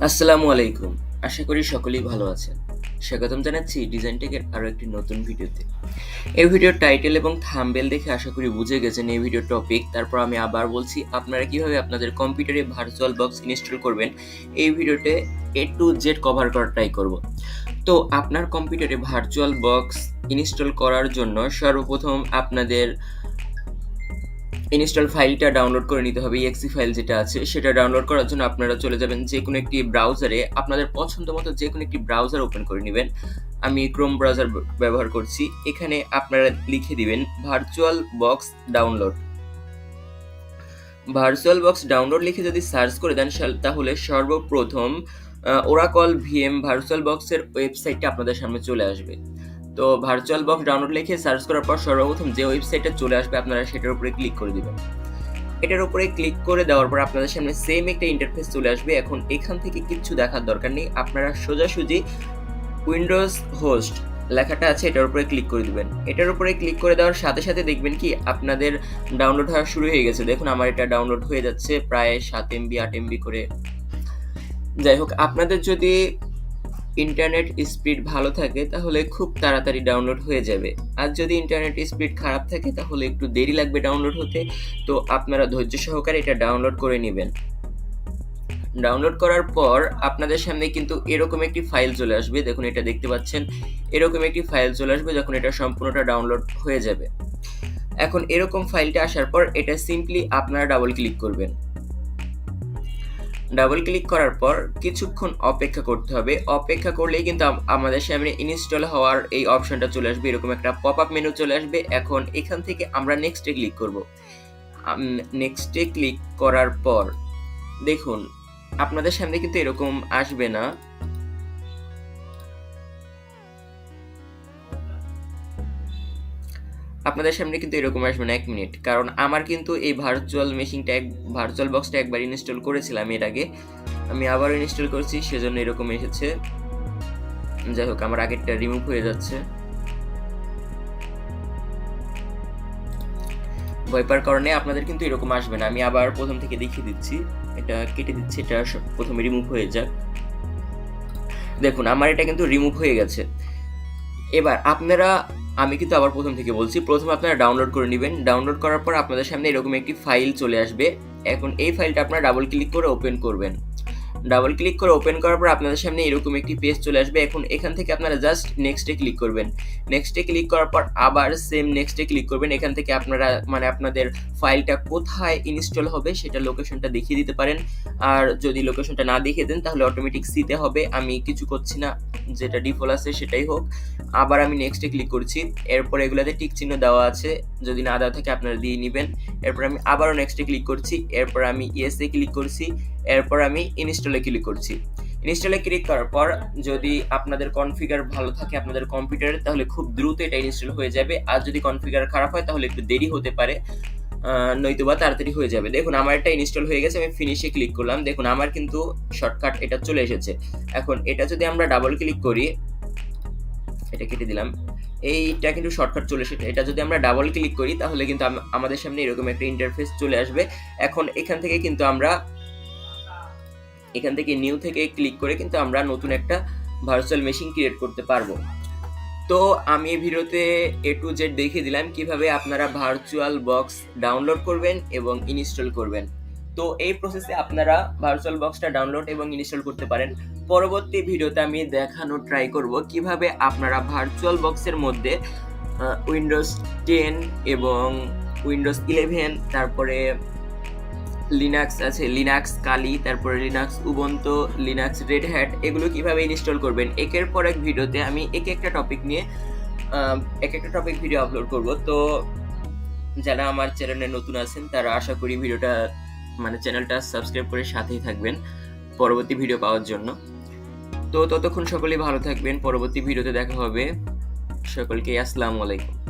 আসসালামু আলাইকুম। আশা করি সকলেই ভালো আছেন। স্বাগতম জানাচ্ছি ডিজাইন টেকের আরো একটি নতুন ভিডিওতে। এই ভিডিওর টাইটেল এবং থাম্বনেল দেখে আশা করি বুঝে গেছেন এই ভিডিওর টপিক। তারপর আমি আবার বলছি আপনারা কিভাবে আপনাদের কম্পিউটারে ভার্চুয়াল বক্স ইনস্টল করবেন এই ভিডিওতে A to Z কভার করার ট্রাই করব। তো আপনার কম্পিউটারে ভার্চুয়াল বক্স ইনস্টল করার জন্য সর্বপ্রথম আপনাদের ইনস্টল ফাইলটা ডাউনলোড করে নিতে হবে। exe ফাইল যেটা আছে সেটা ডাউনলোড করার জন্য আপনারা চলে যাবেন যেকোনো একটি ব্রাউজারে, আপনাদের পছন্দ মতো যেকোনো একটি ব্রাউজার ওপেন করে নেবেন। আমি ক্রোম ব্রাউজার ব্যবহার করছি। এখানে আপনারা লিখে দিবেন virtual box download. Virtual box download লিখে যদি সার্চ করে দেন তাহলে সর্বপ্রথম ওরাকল ভিএম ভার্চুয়াল বক্সের ওয়েবসাইটটা আপনাদের সামনে চলে আসবে। তো ভার্চুয়াল বক্স ডাউনলোড লিখে সার্চ করার পর সর্বপ্রথম যে ওয়েবসাইটটা চলে আসবে আপনারা সেটার উপরে ক্লিক করে দিবেন। এটার উপরে ক্লিক করে দেওয়ার পর আপনাদের সামনে সেম একটা ইন্টারফেস চলে আসবে। এখন এখান থেকে কিচ্ছু দেখার দরকার নেই, আপনারা সোজাসুজি উইন্ডোজ হোস্ট লেখাটা আছে এটার উপরে ক্লিক করে দিবেন। এটার উপরে ক্লিক করে দেওয়ার সাথে সাথে দেখবেন কি আপনাদের ডাউনলোড হওয়া শুরু হয়ে গেছে। দেখুন আমার এটা ডাউনলোড হয়ে যাচ্ছে প্রায় 7 MB 8 MB করে। যাই হোক, আপনাদের যদি ইন্টারনেট স্পিড ভালো থাকে তাহলে খুব তাড়াতাড়ি ডাউনলোড হয়ে যাবে, আর যদি ইন্টারনেট স্পিড খারাপ থাকে তাহলে একটু দেরি লাগবে ডাউনলোড হতে। তো আপনারা ধৈর্য সহকারে এটা ডাউনলোড করে নেবেন। ডাউনলোড করার পর আপনাদের সামনে কিন্তু এরকম একটি ফাইল চলে আসবে। দেখুন এটা দেখতে পাচ্ছেন, এরকম একটি ফাইল চলে আসবে যখন এটা সম্পূর্ণটা ডাউনলোড হয়ে যাবে। এখন এরকম ফাইলটা আসার পর এটা সিম্পলি আপনারা ডাবল ক্লিক করবেন। ডাবল ক্লিক করার পর কিছুক্ষণ অপেক্ষা করতে হবে। অপেক্ষা করলেই কিন্তু আমাদের সামনে ইনস্টল হওয়ার এই অপশনটা চলে আসবে, এরকম একটা পপ আপ মেনু চলে আসবে। এখন এখান থেকে আমরা নেক্সটে ক্লিক করব। নেক্সটে ক্লিক করার পর দেখুন আপনাদের সামনে কিন্তু এরকম আসবে না। আপনাদের সামনে কিন্তু এরকম আসবে না, 1 মিনিট, কারণ আমার কিন্তু এই ভার্চুয়াল বক্সটা একবার ইনস্টল করেছিলাম এর আগে। আমি আবার ইনস্টল করছি সেজন্য এরকম এসেছে। যাই হোক, আমার আগেরটা রিমুভ হয়ে যাচ্ছে। ভয় পাওয়ার কারণে আপনাদের কিন্তু এরকম আসবে না। আমি আবার প্রথম থেকে দেখিয়ে দিচ্ছি, এটা কেটে দিচ্ছি, এটা প্রথমে রিমুভ হয়ে যাক। দেখুন আমার এটা কিন্তু রিমুভ হয়ে গেছে। এবার আমি কিন্তু আবার প্রথম থেকে বলছি, প্রথমে আপনারা ডাউনলোড করে নেবেন। ডাউনলোড করার পর আপনাদের সামনে এরকম একটি ফাইল চলে আসবে। এখন এই ফাইলটা আপনারা ডাবল ক্লিক করে ওপেন করবেন। ডাবল ক্লিক করে ওপেন করার পর আপনাদের সামনে এরকম একটি পেজ চলে আসবে। এখন এখান থেকে আপনারা জাস্ট নেক্সটে ক্লিক করবেন। নেক্সটে ক্লিক করার পর আবার সেম নেক্সটে ক্লিক করবেন। এখান থেকে আপনারা আপনাদের ফাইলটা কোথায় ইনস্টল হবে সেটা লোকেশনটা দেখিয়ে দিতে পারেন, আর যদি লোকেশনটা না দেখিয়ে দেন তাহলে অটোমেটিক সিতে হবে। আমি কিছু করছি না, যেটা ডিফল্ট আছে সেটাই হোক। আবার আমি নেক্সটে ক্লিক করছি। এরপর এগুলাতে টিক চিহ্ন দেওয়া আছে, যদি না দেওয়া থাকে আপনারা দিয়ে নেবেন। এরপর আমি আবারও নেক্সটে ক্লিক করছি। এরপর আমি ইয়েসে ক্লিক করছি। এরপর আমি ইনস্টলে ক্লিক করছি। ইনস্টলে ক্লিক করার পর যদি আপনাদের কনফিগার ভালো থাকে আপনাদের কম্পিউটারে তাহলে খুব দ্রুত এটা ইনস্টল হয়ে যাবে, আর যদি কনফিগার খারাপ হয় তাহলে একটু দেরি হতে পারে, নয়তোবা তাড়াতাড়ি হয়ে যাবে। দেখুন আমার এটা ইনস্টল হয়ে গেছে, আমি ফিনিশে ক্লিক করলাম। দেখুন আমার কিন্তু শর্টকাট এটা চলে এসেছে। এখন এটা যদি আমরা ডাবল ক্লিক করি, এটা কেটে দিলাম, এইটা কিন্তু শর্টকাট চলে এসেছে। এটা যদি আমরা ডাবল ক্লিক করি তাহলে কিন্তু আমাদের সামনে এরকম একটা ইন্টারফেস চলে আসবে। এখন এখান থেকে কিন্তু আমরা নিউ থেকে ক্লিক করে কিন্তু আমরা নতুন একটা ভার্চুয়াল মেশিন ক্রিয়েট করতে পারবো। তো আমি এই ভিডিওতে A to Z দেখিয়ে দিলাম কিভাবে আপনারা ভার্চুয়াল বক্স ডাউনলোড করবেন এবং ইনস্টল করবেন। তো এই প্রসেসে আপনারা ভার্চুয়াল বক্সটা ডাউনলোড এবং ইনস্টল করতে পারেন। পরবর্তী ভিডিওতে আমি দেখানো ট্রাই করব কিভাবে আপনারা ভার্চুয়াল বক্সের মধ্যে উইন্ডোজ 10 এবং উইন্ডোজ 11, তারপরে লিনাক্স আছে, লিনাক্স কালি, তারপরে Linux Ubuntu, Linux red hat, এগুলো কিভাবে ইনস্টল করবেন একের পর এক ভিডিওতে আমি এক একটা টপিক নিয়ে ভিডিও আপলোড করব। তো যারা আমার চ্যানেলে নতুন আছেন তারা আশা করি চ্যানেলটা সাবস্ক্রাইব করে সাথেই থাকবেন পরবর্তী ভিডিও পাওয়ার জন্য। তো ততক্ষণ সকলেই ভালো থাকবেন, পরবর্তী ভিডিওতে দেখা হবে। সকলকে আসসালামু আলাইকুম।